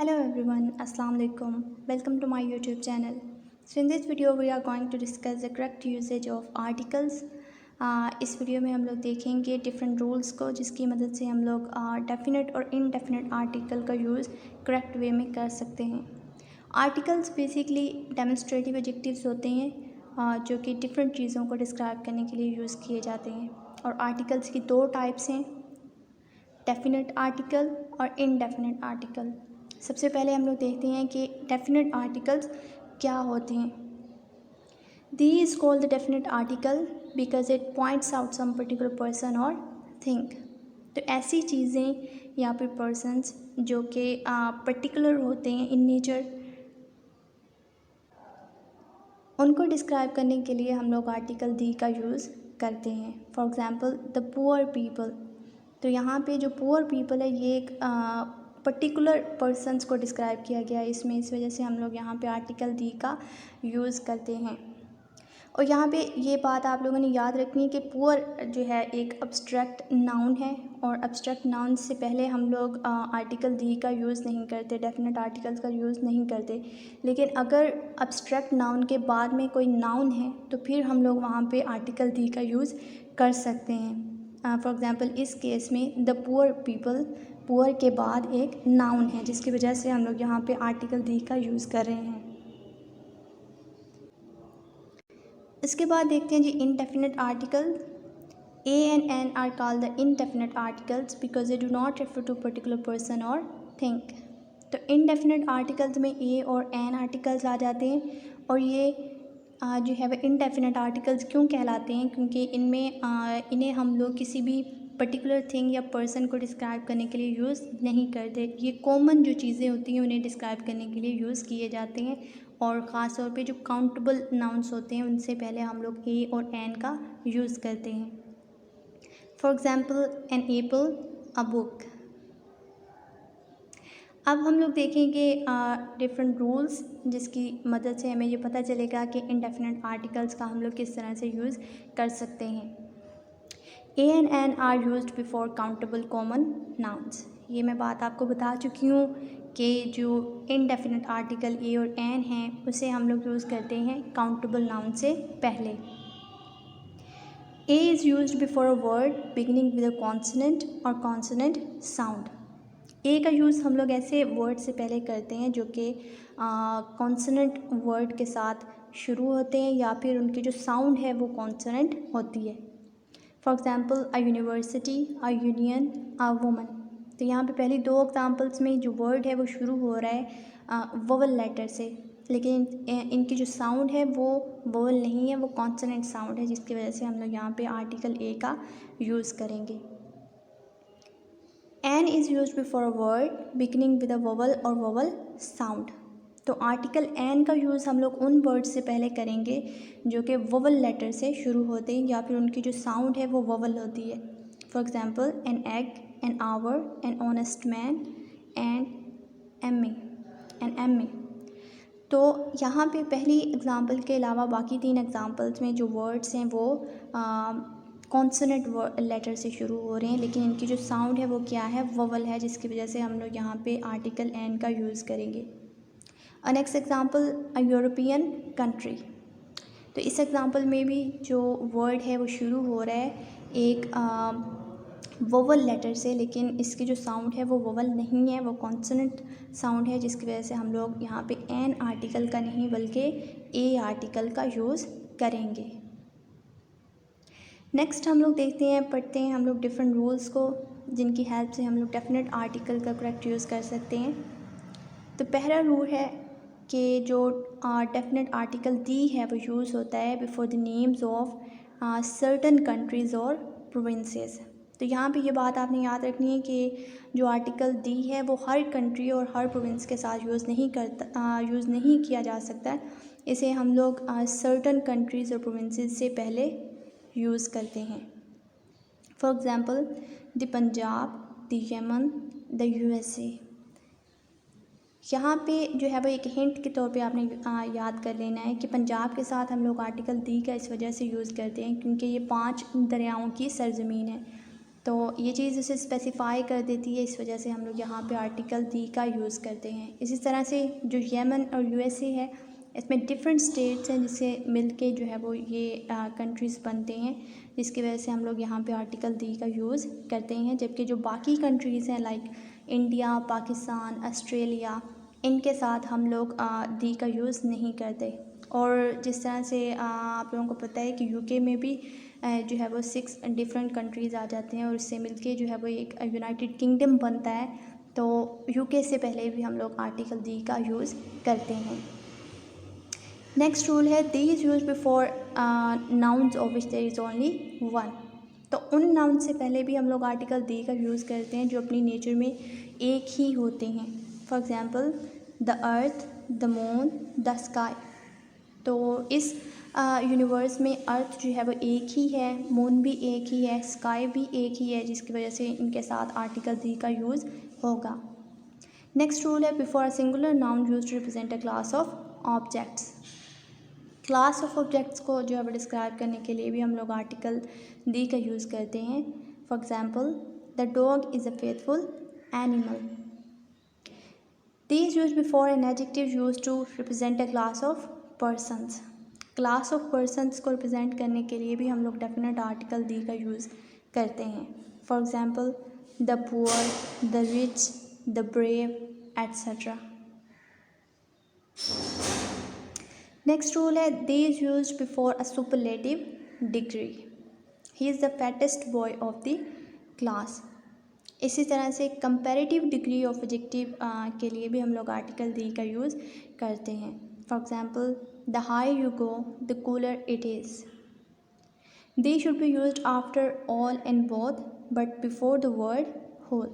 Hello everyone, Assalamu alaikum. Welcome to my YouTube channel. So in this video we are going to discuss the correct usage of articles. इस video में हम लोग देखेंगे different rules को जिसकी मदद से हम लोग डेफिनेट और इनडेफिनेट आर्टिकल का यूज़ करेक्ट वे में कर सकते हैं। आर्टिकल्स बेसिकली डेमोन्स्ट्रेटिव एडजेक्टिव्स होते हैं जो कि डिफरेंट चीज़ों को डिस्क्राइब करने के लिए यूज़ किए जाते हैं। और आर्टिकल्स की दो टाइप्स हैं, डेफिनेट आर्टिकल और इनडेफिनेट आर्टिकल। सबसे पहले हम लोग देखते हैं कि डेफिनेट आर्टिकल्स क्या होते हैं। The is called the definite article because it points out some particular person और थिंग। तो ऐसी चीज़ें या फिर पर्सन्स जो कि पर्टिकुलर होते हैं इन नेचर, उनको डिस्क्राइब करने के लिए हम लोग आर्टिकल दी का यूज़ करते हैं। For example the poor people. तो यहाँ पे जो पुअर पीपल है ये एक पर्टिकुलर पर्सन्स को डिस्क्राइब किया गया है इसमें, इस वजह से हम लोग यहाँ पे आर्टिकल दी का यूज़ करते हैं। और यहाँ पे ये बात आप लोगों ने याद रखनी है कि पुअर जो है एक अब्स्ट्रैक्ट नाउन है और अब्स्ट्रैक्ट नाउन से पहले हम लोग आर्टिकल दी का यूज़ नहीं करते, डेफिनेट आर्टिकल्स का यूज़ नहीं करते। लेकिन अगर अब्स्ट्रैक्ट नाउन के बाद में कोई नाउन है तो फिर हम लोग वहाँ पे आर्टिकल दी का यूज़ कर सकते हैं। फॉर एग्ज़ाम्पल इस केस में द पुअर पीपल, पुअर के बाद एक नाउन है जिसकी वजह से हम लोग यहाँ पे आर्टिकल दी का यूज़ कर रहे हैं। इसके बाद देखते हैं जी indefinite article. A and an are called the indefinite articles because they do not refer to particular person और थिंग। तो इनडेफिनेट आर्टिकल्स में ए और एन आर्टिकल्स आ जाते हैं और ये जो है वह इनडेफिनेट आर्टिकल्स क्यों कहलाते हैं, क्योंकि इनमें इन्हें हम लोग किसी भी पर्टिकुलर थिंग या पर्सन को डिस्क्राइब करने के लिए यूज़ नहीं करते। ये कॉमन जो चीज़ें होती हैं उन्हें डिस्क्राइब करने के लिए यूज़ किए जाते हैं और ख़ास तौर पे जो काउंटेबल नाउन्स होते हैं उनसे पहले हम लोग ए और एन का यूज़ करते हैं। For example an apple, a book. अब हम लोग देखेंगे डिफरेंट रूल्स जिसकी मदद से हमें ये पता चलेगा कि इनडेफिनेट आर्टिकल्स का हम लोग किस तरह से यूज़ कर सकते हैं। A and an are used before countable common nouns. ये मैं बात आपको बता चुकी हूँ कि जो इनडेफिनेट आर्टिकल ए और एन हैं उसे हम लोग यूज़ करते हैं काउंटेबल नाउन से पहले। A is used before a word beginning with a consonant और कॉन्सोनेंट साउंड। ए का यूज़ हम लोग ऐसे वर्ड से पहले करते हैं जो कि कॉन्सोनेंट वर्ड के साथ शुरू होते हैं या फिर उनकी जो साउंड है वो कॉन्सोनेंट होती है। For example a university, a union, a woman. तो यहाँ पे पहली दो एग्जांपल्स में जो वर्ड है वो शुरू हो रहा है वोवल लेटर से, लेकिन इनकी जो साउंड है वो वोवल नहीं है, वो कॉन्सोनेंट साउंड है, जिसकी वजह से हम लोग यहाँ पे आर्टिकल ए का यूज़ करेंगे। An is used before a word beginning with a vowel और वोवल साउंड। तो आर्टिकल एन का यूज़ हम लोग उन वर्ड से पहले करेंगे जो कि वोवल लेटर से शुरू होते हैं या फिर उनकी जो साउंड है वो वोवल होती है। For example an egg, an hour, an honest man, and M A. तो यहाँ पे पहली एग्ज़ाम्पल के अलावा बाकी तीन एग्ज़ाम्पल्स में जो वर्ड्स हैं वो कॉन्सोनेंट लेटर से शुरू हो रहे हैं, लेकिन इनकी जो साउंड है वो क्या है, वोवल है, जिसकी वजह से हम लोग यहाँ पे आर्टिकल एन का यूज़ करेंगे। Next example a European country. तो इस एग्ज़ाम्पल में भी जो वर्ड है वो शुरू हो रहा है एक वोवल लेटर से, लेकिन इसकी जो साउंड है वो वोवल नहीं है, वो कॉन्सोनेंट साउंड है, जिसकी वजह से हम लोग यहाँ पे एन आर्टिकल का नहीं बल्कि ए आर्टिकल का यूज़ करेंगे। नेक्स्ट हम लोग देखते हैं, पढ़ते हैं हम लोग डिफरेंट रूल्स को जिनकी हेल्प से हम लोग डेफिनेट आर्टिकल का करेक्ट यूज़ कर सकते हैं। तो पहला रूल है कि जो डेफिनेट आर्टिकल दी है वो यूज़ होता है before the names of certain countries और प्रोविंसेस। तो यहाँ पे ये बात आपने याद रखनी है कि जो आर्टिकल दी है वो हर कंट्री और हर प्रोविंस के साथ यूज़ नहीं किया जा सकता। इसे हम लोग सर्टन कंट्रीज़ और प्रोविंसेस से पहले यूज़ करते हैं। For example the Punjab, the Yemen, the USA. यहाँ पे जो है वो एक हिंट के तौर पे आपने याद कर लेना है कि पंजाब के साथ हम लोग आर्टिकल दी का इस वजह से यूज़ करते हैं क्योंकि ये 5 दरियाओं की सरजमीन है। तो ये चीज़ उसे स्पेसिफाई कर देती है, इस वजह से हम लोग यहाँ पे आर्टिकल दी का यूज़ करते हैं। इसी तरह से जो यमन और यूएसए है, इसमें डिफरेंट स्टेट्स हैं जिससे मिलके जो है वो ये कंट्रीज़ बनते हैं, जिसकी वजह से हम लोग यहाँ पे आर्टिकल दी का यूज़ करते हैं। जबकि जो बाकी कंट्रीज़ हैं लाइक इंडिया, पाकिस्तान, ऑस्ट्रेलिया, इनके साथ हम लोग दी का यूज़ नहीं करते। और जिस तरह से आप लोगों को पता है कि यूके में भी जो है वो 6 डिफरेंट कंट्रीज़ आ जाते हैं और इससे मिलके जो है वो एक यूनाइटेड किंगडम बनता है। तो यूके से पहले भी हम लोग आर्टिकल दी का यूज़ करते हैं। नेक्स्ट रूल है the is use before nouns of which there is only one. तो उन नाउन से पहले भी हम लोग आर्टिकल दी का यूज़ करते हैं जो अपनी नेचर में एक ही होते हैं। For example the earth, the moon, the sky. तो इस यूनिवर्स में अर्थ जो है वो एक ही है, मून भी एक ही है, स्काई भी एक ही है, जिसकी वजह से इनके साथ आर्टिकल दी का यूज़ होगा। नेक्स्ट रूल है before a singular noun use to represent a class of objects. Class of objects को जो है वो डिस्क्राइब करने के लिए भी हम लोग आर्टिकल दी का यूज़ करते हैं। For example the dog is a faithful animal. The is use before an adjective use to represent a class of persons. Class of persons को रिप्रेजेंट करने के लिए भी हम लोग डेफिनेट आर्टिकल दी का यूज़ करते हैं। For example the poor, the rich, the brave etcetera. Next rule है the is use before a superlative degree. He is the fattest boy of the class. इसी तरह से कंपैरेटिव डिग्री ऑफ एडजेक्टिव के लिए भी हम लोग आर्टिकल दी का यूज़ करते हैं। For example the higher you go the cooler it is. They should be used after all and both but before the word whole.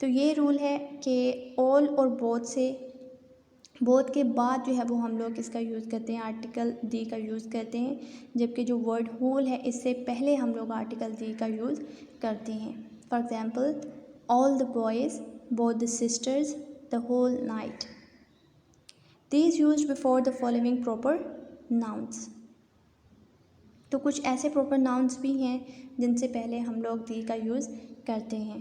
तो ये रूल है कि ऑल और बोथ से, बोथ के बाद जो है वो हम लोग इसका यूज़ करते हैं, आर्टिकल दी का यूज़ करते हैं। जबकि जो वर्ड होल है इससे पहले हम लोग आर्टिकल दी का यूज़ करते हैं। For example all the boys, both the sisters, the whole night. These use before the following proper nouns. तो कुछ ऐसे प्रॉपर नाउन्स भी हैं जिनसे पहले हम लोग दी का यूज़ करते हैं।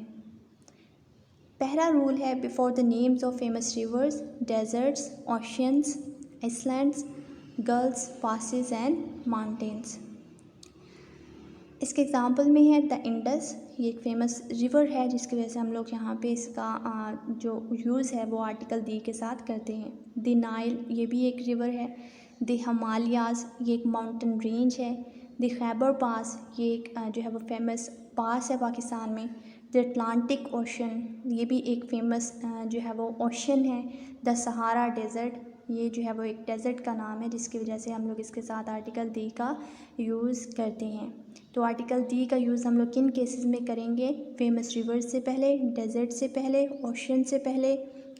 पहला रूल है before the names of famous rivers, deserts, oceans, islands, gulfs, passes and mountains. इसके एग्ज़ाम्पल में है द इंडस, ये एक फेमस रिवर है जिसकी वजह से हम लोग यहाँ पे इसका जो यूज़ है वो आर्टिकल दी के साथ करते हैं। द नाइल, ये भी एक रिवर है। द हिमालयाज़, ये एक माउंटेन रेंज है। द खैबर पास, ये एक जो है वो फेमस पास है पाकिस्तान में। द अटलांटिक ओशन, ये भी एक फेमस जो है वो ओशन है। द सहारा डेज़र्ट, ये जो है वो एक डेज़र्ट का नाम है जिसकी वजह से हम लोग इसके साथ आर्टिकल दी का यूज़ करते हैं। तो आर्टिकल दी का यूज़ हम लोग किन केसेस में करेंगे? फेमस रिवर्स से पहले, डेज़र्ट से पहले, ओशन से पहले,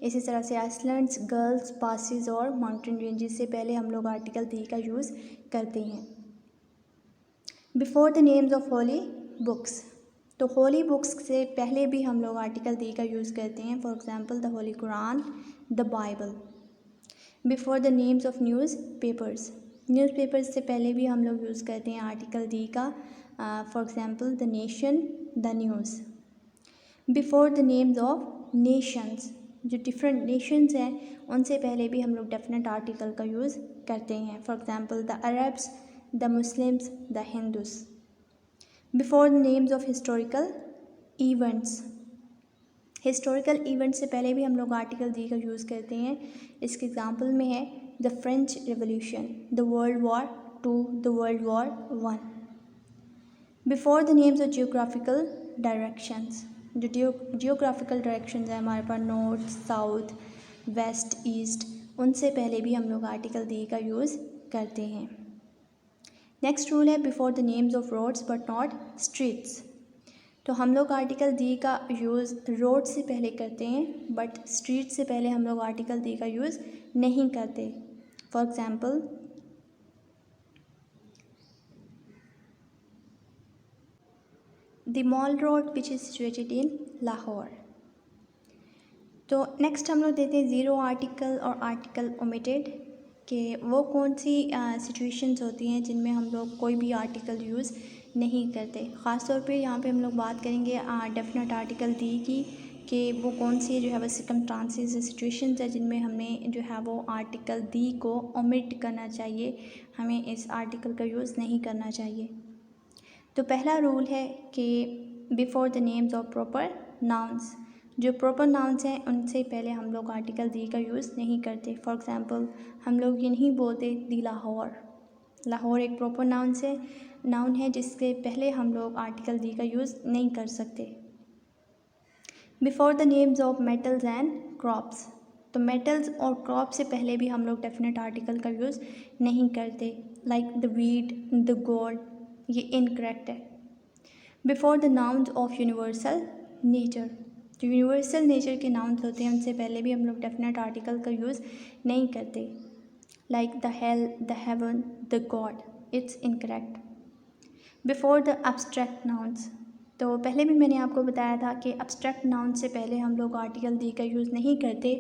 इसी तरह से आइसलैंड्स, गल्फ्स, पासेस और माउंटेन रेंजेस से पहले हम लोग आर्टिकल दी का यूज़ करते हैं। Before the names of holy books, तो होली बुक्स से पहले भी हम लोग आर्टिकल दी का यूज़ करते हैं। For example the Holi Quran, the Bible. Before the names of news papers, newspapers से पहले भी हम लोग यूज़ करते हैं आर्टिकल दी का। For example the nation, the news. Before the names of Nations, जो डिफरेंट नेशंस हैं उनसे पहले भी हम लोग डेफिनेट आर्टिकल का यूज़ करते हैं। For example the Arabs, the Muslims, the Hindus. Before the names of historical events, historical event से पहले भी हम लोग आर्टिकल दी का यूज़ करते हैं। इसके एग्ज़ाम्पल में है the French revolution, the world war two, the world war one. Before the names of geographical directions, जो जियोग्राफिकल डायरेक्शंस हैं हमारे पास नॉर्थ, साउथ, वेस्ट, ईस्ट, उनसे पहले भी हम लोग आर्टिकल दी का यूज़ करते हैं। नेक्स्ट रूल है before the names of roads but not streets. तो हम लोग आर्टिकल दी का यूज़ रोड से पहले करते हैं बट स्ट्रीट से पहले हम लोग आर्टिकल दी का यूज़ नहीं करते। For example the mall road which is situated in Lahore. तो नेक्स्ट हम लोग देते हैं ज़ीरो आर्टिकल और आर्टिकल ओमिटेड, कि वो कौन सी सिचुएशंस होती हैं जिनमें हम लोग कोई भी आर्टिकल यूज़ नहीं करते। ख़ास तौर पे यहाँ पे हम लोग बात करेंगे डेफिनेट आर्टिकल दी की, कि वो कौन सी जो है वो सर्कमस्टांसेस सिचुएशंस है जिनमें हमें जो है वो आर्टिकल दी को ओमिट करना चाहिए, हमें इस आर्टिकल का यूज़ नहीं करना चाहिए। तो पहला रूल है कि before the names of proper nouns, जो प्रॉपर नाउन्स हैं उनसे पहले हम लोग आर्टिकल दी का यूज़ नहीं करते। फॉर एग्ज़ाम्पल हम लोग ये नहीं बोलते दी लाहौर। लाहौर एक प्रॉपर नाउन है जिसके पहले हम लोग आर्टिकल दी का यूज़ नहीं कर सकते। Before the names of metals and crops, तो मेटल्स और क्रॉप से पहले भी हम लोग डेफिनेट आर्टिकल का यूज़ नहीं करते, like the wheat, the gold, ये इनकरेक्ट है। Before the nouns of universal nature, जो यूनिवर्सल नेचर के नाउन्स होते हैं उनसे पहले भी हम लोग डेफिनेट आर्टिकल का यूज़ नहीं करते, like the hell, the haven, the God, it's incorrect. Before the abstract nouns, तो पहले भी मैंने आपको बताया था कि एब्स्ट्रैक्ट नाउन से पहले हम लोग आर्टिकल दी का यूज़ नहीं करते,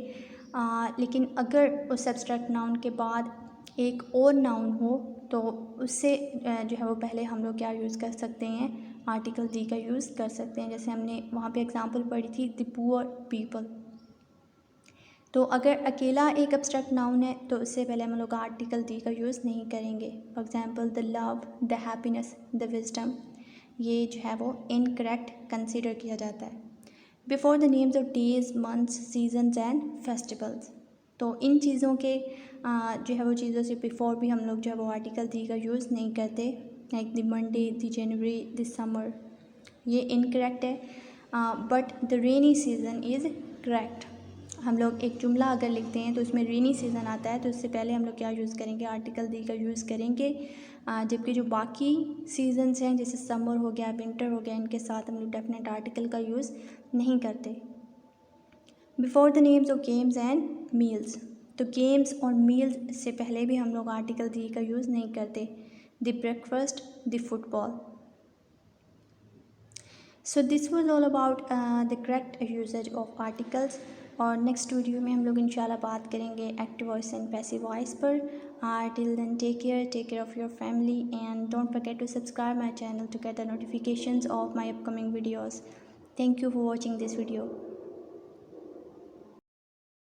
लेकिन अगर उस एब्स्ट्रैक्ट नाउन के बाद एक और नाउन हो तो उससे जो है वो पहले हम लोग क्या यूज़ कर सकते हैं, आर्टिकल दी का यूज़ कर सकते हैं। जैसे हमने वहाँ पे एग्जांपल पढ़ी थी द पुअर पीपल। तो अगर अकेला एक एब्स्ट्रैक्ट नाउन है तो उससे पहले हम लोग आर्टिकल दी का यूज़ नहीं करेंगे। For example the love, the happiness, the wisdom, ये जो है वो इनकरेक्ट कंसीडर किया जाता है। Before the names of days, months, seasons and festivals, तो इन चीज़ों के जो है वो चीज़ों से बिफोर भी हम लोग जो है वो आर्टिकल दी का यूज़ नहीं करते, like the Monday, the January, the summer, ये इनकरेक्ट है। But the rainy season is correct. हम लोग एक जुमला अगर लिखते हैं तो उसमें रेनी सीज़न आता है तो उससे पहले हम लोग क्या यूज़ करेंगे, आर्टिकल दी का यूज़ करेंगे। जबकि जो बाकी सीजन्स हैं जैसे समर हो गया, विंटर हो गया, इनके साथ हम लोग डेफिनेट आर्टिकल का यूज़ नहीं करते। Before the names of games and meals, तो गेम्स और मील्स से पहले भी हम लोग आर्टिकल दी का यूज़ नहीं करते, the breakfast, the football. So this was all about the correct usages of articles. और नेक्स्ट वीडियो में हम लोग इंशाल्लाह बात करेंगे active voice and passive voice पर। Till then take care of your family and don't forget to subscribe my channel to get the notifications of my upcoming videos. Thank you for watching this video.